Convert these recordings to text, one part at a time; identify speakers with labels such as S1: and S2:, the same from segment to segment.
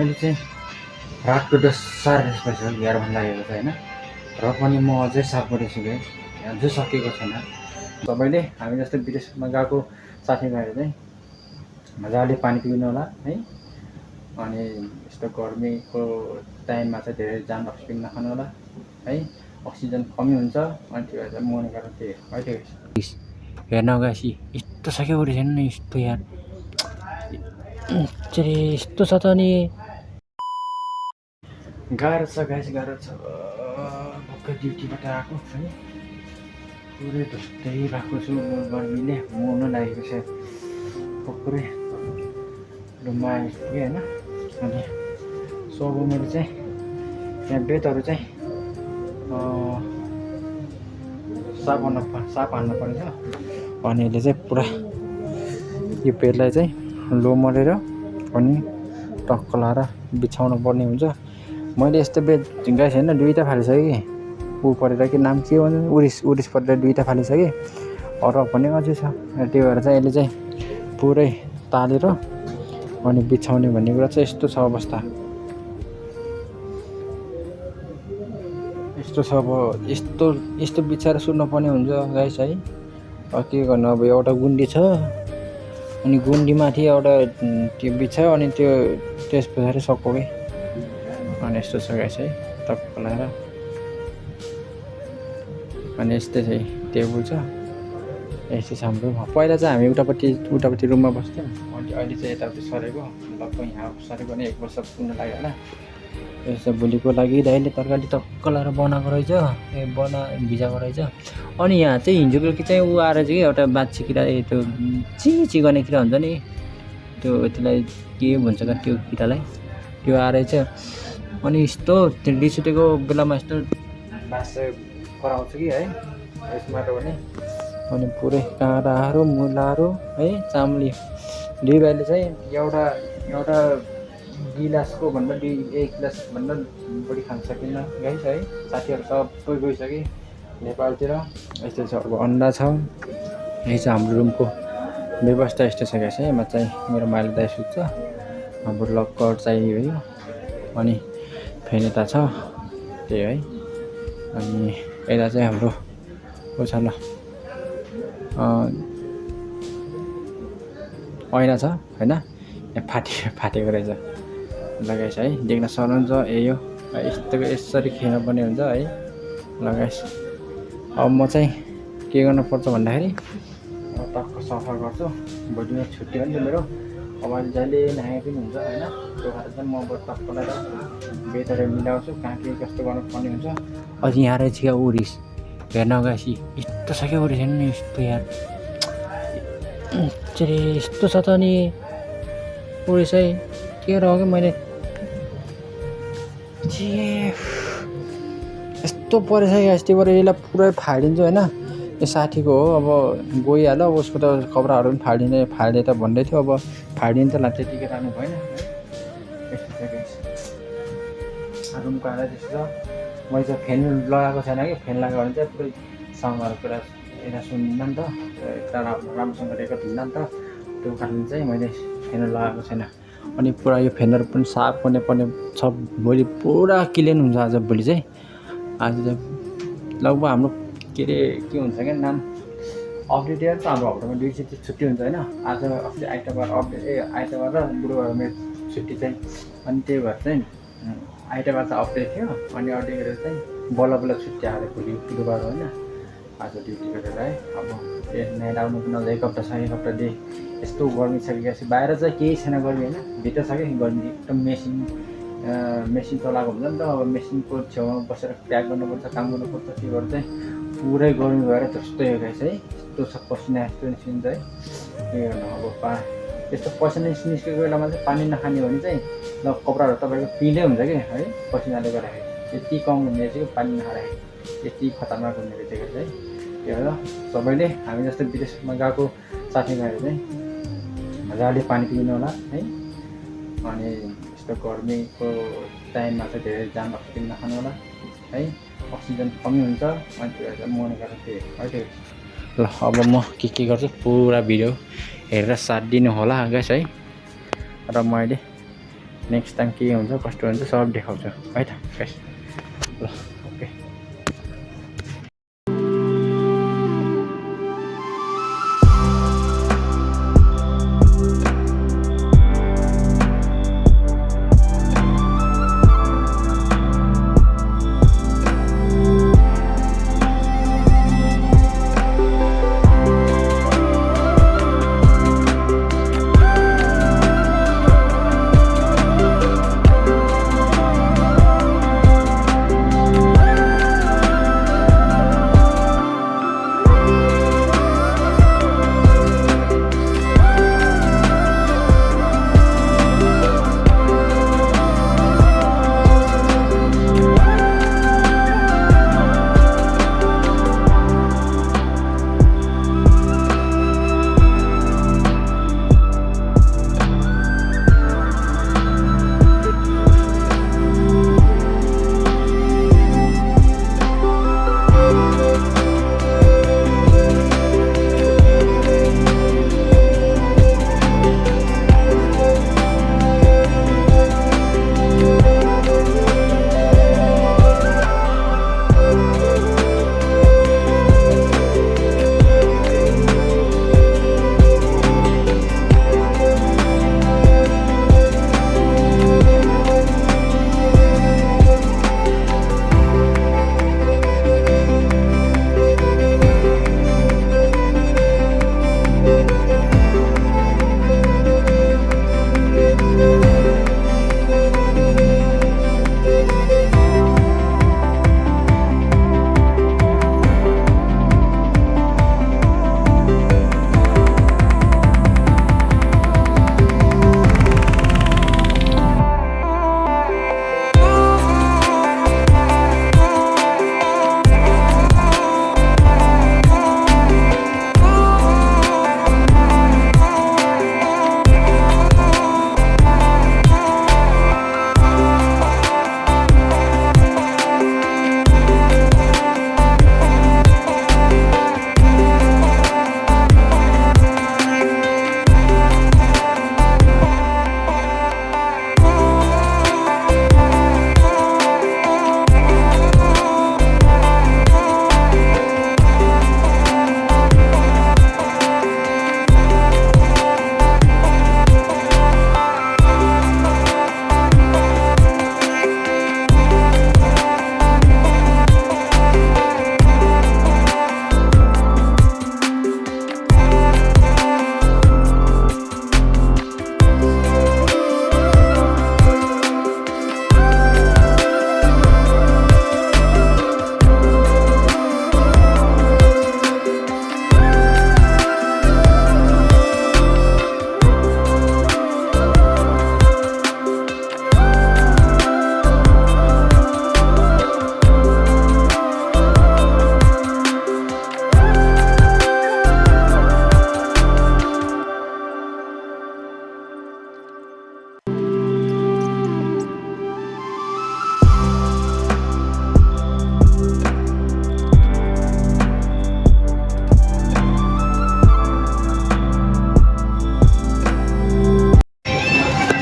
S1: मैले चाहिँ रातको 10:30 बजी 11 लागेको छ होइन, र पनि म अझै 7 बजेछु कि अझै सकेको छैन। सबैले हामी जस्तै विदेशमा गएको साथीभाइहरू चाहिँ मजाले पानी पिउनु होला है। अनि यस्तो गर्मीको टाइममा चाहिँ धेरै जाम अक्सिजन नखानु होला है। अक्सिजन कमी हुन्छ अनि त्यो भएर मर्ने कारण त्यही हो है। त्यो हेर्न गएपछि यस्तो छ क्या ओरिजिन नि यस्तो यार यस्तो छ त। अनि गाह्रो छ गाइस, गाह्रो छ। भर्खर ड्युटीबाट आएको है, पुरै ढुस्दै भएको छु गर्मीले, मर्नु लागेको छ। भर्खरै रुममा आइपुगेँ होइन। अनि सो अब मैले चाहिँ यहाँ बेडहरू चाहिँ साफ हान्नु पर्ने छ। अनि यसले चाहिँ पुरा यो बेडलाई चाहिँ लो मरेर अनि टक्क लाएर बिछाउनु पर्ने हुन्छ। मैले यस्तो बेड गाइस होइन 2टा फालिसकेँ कि, ऊ परेर कि नाम के भन्छ उरिस परेर 2टा फालिसकेँ, अरू पनि अझै छ। त्यो भएर चाहिँ यसले चाहिँ पुरै तालेर अनि बिछाउने भन्ने कुरा चाहिँ यस्तो छ अवस्था। यस्तो छ अब, यस्तो बिछाएर सुत्नुपर्ने हुन्छ गाइस है। के गर्नु अब, एउटा गुन्डी छ अनि गुन्डीमाथि एउटा त्यो बिछायो अनि त्यो त्यस पछाडि सक्यो कि। अनि यस्तो छ गाइस है, टक्क लाएर। अनि यस्तै चाहिँ टेबल छ, यस्तै छ हाम्रो। पहिला चाहिँ हामी उतापट्टि रुममा बस्थ्यौँ, अनि अहिले चाहिँ यतापट्टि सरेको। लगभग यहाँ सरेको नि 1 वर्ष पुग्न लाग्यो होला। यस्तो भोलिको लागि दाइले तरकारी टक्क लाएर बनाएको रहेछ, भिजाएको रहेछ। अनि यहाँ चाहिँ हिजोको कि चाहिँ ऊ आएर चाहिँ एउटा बाछी किरा, त्यो चिची गर्ने किरा हुन्छ नि, त्यो त्यसलाई के भन्छ क्या त्यो किरालाई, त्यो आएर चाहिँ अनि यस्तो रिस उठेको बेलामा यस्तो बास कराउँछु कि है यसमा पनि। अनि पुरै काँडाहरू मुलाहरू है चाम्ली। दुई भाइले चाहिँ एउटा गिलासको भन्दा 1 गिलास भन्दा बढी खान सकिन्न गाइस है। साथीहरू सबै गइसके नेपालतिर। यस्तो छ अब, अन्डा छ। यही छ हाम्रो रुमको व्यवस्था, यस्तो छ गाइस है। म चाहिँ मेरो माइली दाइ सुत्छ, हाम्रो लकर चाहिँ भयो, अनि फ्यान यता छ त्यही है। अनि यता चाहिँ हाम्रो ऊ छ ल ऐना छ होइन, यहाँ फाटेको रहेछ लगाइस है। देख्न सक्नुहुन्छ यो यसरी खेल्नुपर्ने हुन्छ है लगाइस। अब म चाहिँ के गर्नुपर्छ भन्दाखेरि टक्क सफा गर्छु। भोलिमा छुट्टी हो नि त मेरो, अब अहिले जहिले नहाए पनि हुन्छ होइन। त्यो भएर चाहिँ म टक्क लगाएर बेडहरू मिलाउँछु, कहाँ के कस्तो गर्नुपर्ने हुन्छ। अझै यहाँ रहेछ क्या उरिस, हेर्न गएपछि यस्तो छ क्या उरिस नि यस्तो यार यस्तो छ त। अनि उरिस है के रह्यो मैले यस्तो परेछ क्या यस्तोबाट। यसलाई पुरै फालिदिन्छु होइन। यो साथीको हो, अब गइहाल्यो, उसको त कपडाहरू पनि फाल्ने त भन्दै थियो। अब फालिदिनु त लाग्छ, त्यतिकै राख्नु भएन है। यस्तो छ क्या रुमको हालत यस्तो छ। मैले चाहिँ फ्यान लगाएको छैन कि, फ्यान लगायो भने चाहिँ पुरै साउन्डहरू पुरा यता सुन्दैन नि त, यता राम्रोसँग रेकर्ड हुँदैन नि त। त्यो कारण चाहिँ मैले फ्यान लगाएको छैन। अनि पुरा यो फ्यानहरू पनि साफ गर्नुपर्ने छ। भोलि पुरा क्लिन हुन्छ आज भोलि चाहिँ। आज चाहिँ लगभग हाम्रो के हुन्छ क्या नाम अपडेट इयर त हाम्रो हप्तामा 2 दिन छुट्टी हुन्छ होइन। आज अस्ति आइतबार आइतबार र बुधबार मेरो छुट्टी चाहिँ। अनि त्यही भएर चाहिँ आइतबार चाहिँ अपडेट थियो, अनि अपडेट गरेर चाहिँ बल्ल छुट्टी आएर भोलि बुधबार होइन। आज ड्युटी गरेर है। अब नाइट आउनु पनि अझ 1 हप्ता छ। 1 हप्तादेखि यस्तो गर्मी छ कि बाहिर चाहिँ केही छैन गर्मी होइन, भित्र छ कि गर्मी एकदम। मेसिन चलाएको हुन्छ नि त, अब मेसिनको छेउमा बसेर प्याक गर्नुपर्छ, काम गर्नुपर्छ। त्यो भएर चाहिँ पुरै गर्मी भएर जस्तै हो गाइस है। यस्तो छ पसिना यस्तो निस्किन्छ है। के गर्नु अब, यस्तो पसिना निस्केको बेलामा चाहिँ पानी नखाने भने चाहिँ ल कपडाहरू तपाईँको पिँदै हुन्छ कि है, पसिनाले गर्दाखेरि। यति कम हुने रहेछ कि पानी नखाँदाखेरि, यति खतरनाक हुने रहेछ गाइस है। त्यो भएर सबैले हामी जस्तो विदेशमा गएको साथीभाइहरू चाहिँ मजाले पानी पिउनु होला है। अनि यस्तो गर्मीको टाइममा चाहिँ धेरै जाम अक्सिजन नखानु होला है। अक्सिजन कमी हुन्छ अनि त्यो भएर मर्ने कारण त्यही हो है। ल अब म के गर्छु पुरा भिडियो हेरेर साथ दिनु होला गाइस है। र म अहिले नेक्स्ट टाइम के हुन्छ कस्तो हुन्छ सब देखाउँछु है त गाइस ल ओके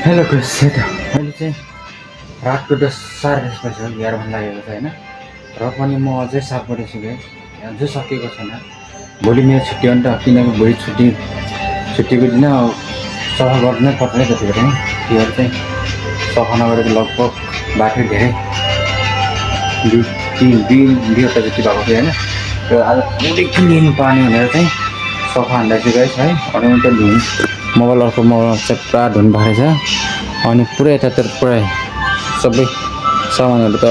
S1: हेलो गाइस है त अहिले चाहिँ रातको 10:30 बजे 11 बज्न लागेको छ हैन र पनि म अझै साफ गरेछु गाइस अझै सकेको छैन भोलि मेरो छुट्टी हो नि त किनकि भोलि छुट्टीको दिन सफा गर्नै पर्छ जतिखेर पनि त्यो चाहिँ सफा नगरेको लगभग बाटो धेरै दुईवटा जति भएको थियो हैन त्यो आज पुरै क्लिन पानी भनेर चाहिँ सफा हान्दैछु गाइस है अनि त धुन मोबाइल चाहिँ पुरा धुन भएको छ अनि पुरै यतातिर पुरै सबै सामानहरू त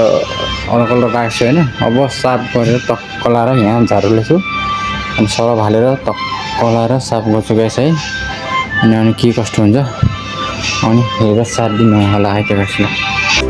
S1: अलग राखेको छु हैन अब साफ गरेर टक्क लाएर यहाँ झाडुले छु अनि सरफ हालेर टक्क लाएर साफ गर्छु गाइस है अनि के कस्तो हुन्छ अनि हेरेर 7 दिन होला है त गाइस ल